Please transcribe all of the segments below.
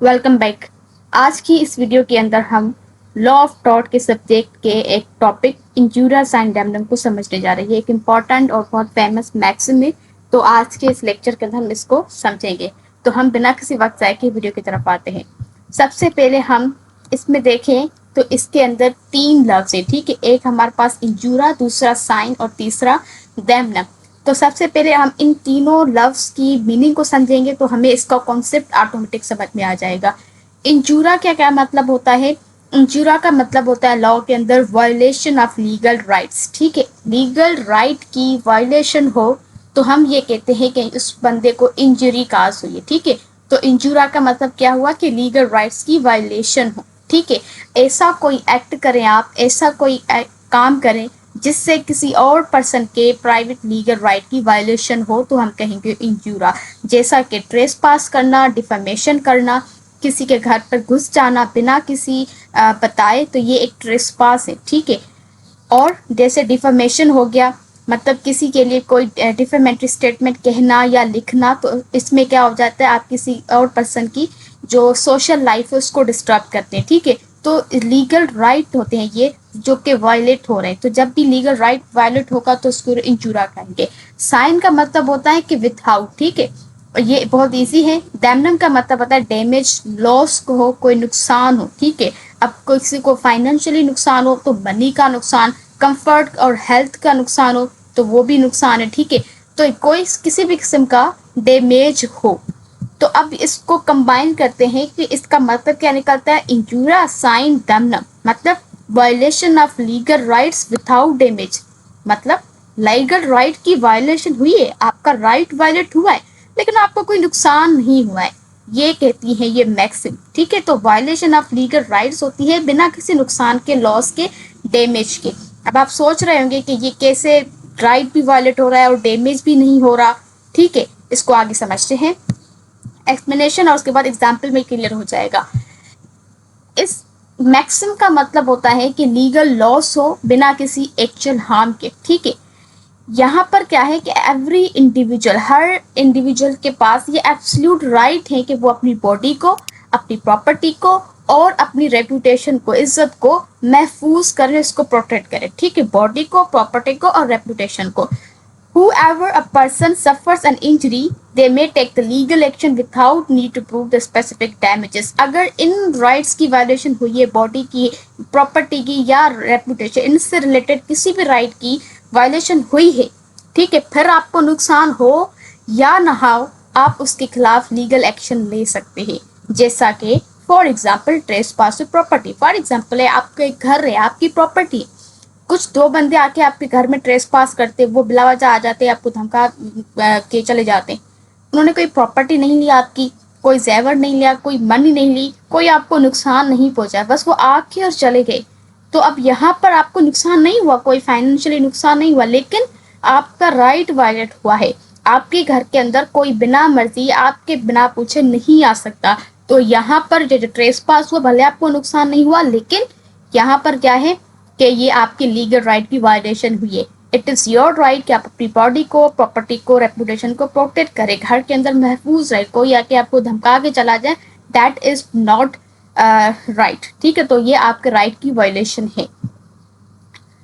Welcome back. आज की इस वीडियो के अंदर हम लॉ ऑफ टॉट के सब्जेक्ट के एक टॉपिक इंजूरिया साइन डैमनम को समझने जा रहे हैं। ये एक इम्पॉर्टेंट और बहुत फेमस मैक्सिम है, तो आज के इस लेक्चर के अंदर हम इसको समझेंगे। तो हम बिना किसी वक्त जाए के वीडियो की तरफ आते हैं। सबसे पहले हम इसमें देखें तो इसके अंदर तीन लफ्ज है, ठीक है। एक हमारे पास इंजूरा, दूसरा साइन और तीसरा डैमनम। तो सबसे पहले हम इन तीनों लफ्ज की मीनिंग को समझेंगे तो हमें इसका कॉन्सेप्ट ऑटोमेटिक समझ में आ जाएगा। इंजूरा क्या क्या मतलब होता है? इंजूरा का मतलब होता है लॉ के अंदर वायलेशन ऑफ लीगल राइट्स, ठीक है। लीगल राइट की वायलेशन हो तो हम ये कहते हैं कि उस बंदे को इंजरी काज हुई है, ठीक है। तो इंजूरा का मतलब क्या हुआ कि लीगल राइट्स की वायलेशन हो, ठीक है। ऐसा कोई एक्ट करें आप, ऐसा कोई काम करें जिससे किसी और पर्सन के प्राइवेट लीगल राइट की वायलेशन हो तो हम कहेंगे इंजूरा। जैसा कि ट्रेस पास करना, डिफेमेशन करना, किसी के घर पर घुस जाना बिना किसी बताए, तो ये एक ट्रेस पास है, ठीक है। और जैसे डिफेमेशन हो गया, मतलब किसी के लिए कोई डिफेमेटरी स्टेटमेंट कहना या लिखना, तो इसमें क्या हो जाता है, आप किसी और पर्सन की जो सोशल लाइफ है उसको डिस्टर्ब करते हैं, ठीक है। तो लीगल राइट होते हैं ये जो कि वायलेट हो रहे हैं। तो जब भी लीगल राइट वायलेट होगा तो उसको इंजूरा कहेंगे। साइन का मतलब होता है कि विथआउट, ठीक है। और ये बहुत इजी है। डैमनम का मतलब होता है डैमेज, लॉस को हो, कोई नुकसान हो, ठीक है। अब किसी को फाइनेंशियली नुकसान हो तो मनी का नुकसान, कंफर्ट और हेल्थ का नुकसान हो तो वो भी नुकसान है, ठीक है। तो कोई किसी भी किस्म का डैमेज हो। तो अब इसको कंबाइन करते हैं कि इसका मतलब क्या निकलता है, इंजूरा साइन डैमनम, मतलब violation of legal rights without damage. मतलब लीगल राइट की वायलेशन हुई है, आपका राइट वायलेट हुआ है लेकिन आपको कोई नुकसान नहीं हुआ है, ये कहती है ये मैक्सिम, ठीक है। तो वायलेशन ऑफ लीगल राइट्स होती है बिना किसी नुकसान के, लॉस के, डैमेज के। अब आप सोच रहे होंगे कि ये कैसे राइट भी वायलेट हो रहा है और डैमेज भी नहीं हो रहा, ठीक है। इसको आगे समझते हैं, एक्सप्लेनेशन और उसके बाद एग्जाम्पल में क्लियर हो जाएगा। इस मैक्सिम का मतलब होता है कि लीगल लॉस हो बिना किसी एक्चुअल हार्म के, ठीक है। यहाँ पर क्या है कि एवरी इंडिविजुअल, हर इंडिविजुअल के पास ये एब्सोल्यूट राइट है कि वो अपनी बॉडी को, अपनी प्रॉपर्टी को और अपनी रेपुटेशन को, इज्जत को महफूज करे, इसको प्रोटेक्ट करे, ठीक है। बॉडी को, प्रॉपर्टी को और रेपुटेशन को। Whoever a person suffers an injury, they may take the legal action without need to prove the specific damages. अगर इन rights की violation हुई है, बॉडी की, प्रॉपर्टी की या रेपुटेशन, इनसे रिलेटेड किसी भी राइट की वायलेशन हुई है, ठीक है, फिर आपको नुकसान हो या ना हो, आप उसके खिलाफ लीगल एक्शन ले सकते हैं। जैसा कि for example trace pass property, for example है आपका एक घर है, आपकी प्रॉपर्टी, कुछ दो बंदे आके आपके घर में ट्रेस पास करते, वो बिला वजह आ जाते, आपको धमका के चले जाते। उन्होंने कोई प्रॉपर्टी नहीं ली आपकी, कोई जेवर नहीं लिया, कोई मनी नहीं ली, कोई आपको नुकसान नहीं पहुंचा, बस वो आके और चले गए। तो अब यहाँ पर आपको नुकसान नहीं हुआ, कोई फाइनेंशियली नुकसान नहीं हुआ, लेकिन आपका राइट वायलेट हुआ है। आपके घर के अंदर कोई बिना मर्जी, आपके बिना पूछे नहीं आ सकता। तो यहाँ पर जो ट्रेस पास हुआ, भले आपको नुकसान नहीं हुआ, लेकिन यहाँ पर क्या है कि ये आपकी लीगल राइट की वायलेशन हुई है। इट इज़ योर राइट कि आप अपनी बॉडी को, प्रॉपर्टी को, रेपुटेशन को प्रोटेक्ट करें, घर के अंदर महफूज रहे, कोई आके आपको धमका के चला जाए, दैट इज नॉट राइट, ठीक है। तो ये आपके राइट की वायलेशन है।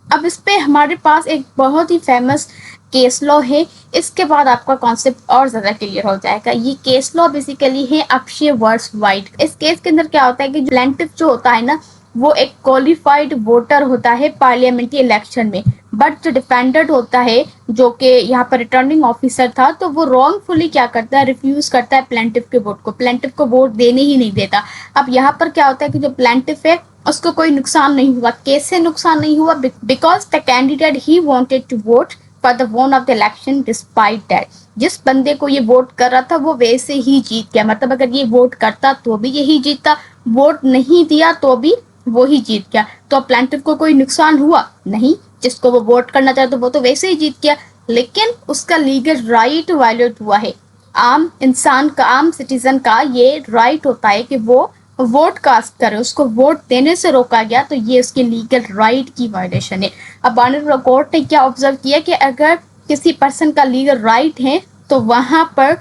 अब इस पे हमारे पास एक बहुत ही फेमस केस लॉ है, इसके बाद आपका कॉन्सेप्ट और ज़्यादा क्लियर हो जाएगा। ये केस लॉ बेसिकली है अक्षय वर्स वाइट। इस केस के अंदर क्या होता है कि प्लेंटिफ जो होता है ना, वो एक क्वालिफाइड वोटर होता है पार्लियामेंट्री इलेक्शन में, बट जो डिफेंडेंट होता है, जो कि यहाँ पर रिटर्निंग ऑफिसर था, तो वो रॉन्गफुली क्या करता है, रिफ्यूज करता है प्लेंटिफ के वोट को, प्लेंटिफ को वोट देने ही नहीं देता। अब यहाँ पर क्या होता है कि जो प्लेंटिफ है उसको कोई नुकसान नहीं हुआ। कैसे नुकसान नहीं हुआ? Because the candidate he wanted to vote for the one of the election despite that. जिस बंदे को ये वोट कर रहा था वो वैसे ही जीत गया, मतलब अगर ये वोट करता तो भी यही जीतता, वोट नहीं दिया तो भी वो ही जीत गया। तो प्लेंटिफ को कोई नुकसान हुआ नहीं, जिसको वो वोट करना चाहता वो तो वैसे ही जीत गया, लेकिन उसका लीगल राइट वायलेट हुआ है। आम इंसान का, आम सिटीजन का ये राइट होता है कि वो वोट कास्ट करे, उसको वोट देने से रोका गया, तो ये उसके लीगल राइट की वायलेशन है। अब ऑनरेबल कोर्ट ने क्या ऑब्जर्व किया कि अगर किसी पर्सन का लीगल राइट है तो वहां पर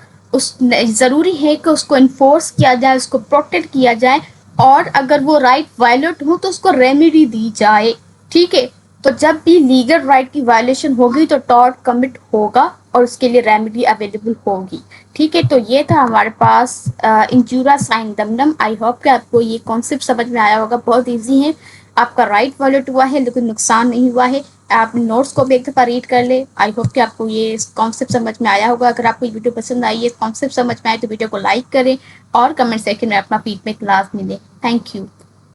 ضروری ہے کہ اس کو انفورس کیا جائے, اس کو پروٹیکٹ کیا جائے, اور اگر وہ رائٹ وائلیٹ ہو تو اس کو ریمیڈی دی جائے. ٹھیک ہے, تو جب بھی لیگل رائٹ کی وائلیشن ہوگی تو ٹارٹ کمٹ ہوگا اور اس کے لیے ریمیڈی اویلیبل ہوگی. ٹھیک ہے, تو یہ تھا ہمارے پاس انجورا سائن دمڈم. آئی ہوپ کہ آپ کو یہ کانسیپٹ سمجھ میں آیا ہوگا. بہت ایزی ہے, آپ کا رائٹ وائلیٹ ہوا ہے لیکن نقصان نہیں ہوا ہے. آپ نوٹس کو بھی ایک دفعہ ریڈ کر لیں. آئی ہوپ کہ آپ کو یہ کانسیپٹ سمجھ میں آیا ہوگا. اگر آپ کو یہ ویڈیو پسند آئی ہے, کانسیپٹ سمجھ میں آئے تو ویڈیو کو لائک کریں اور کمنٹ سیکشن میں اپنا فیڈ بیک لازمی دیں. Thank you.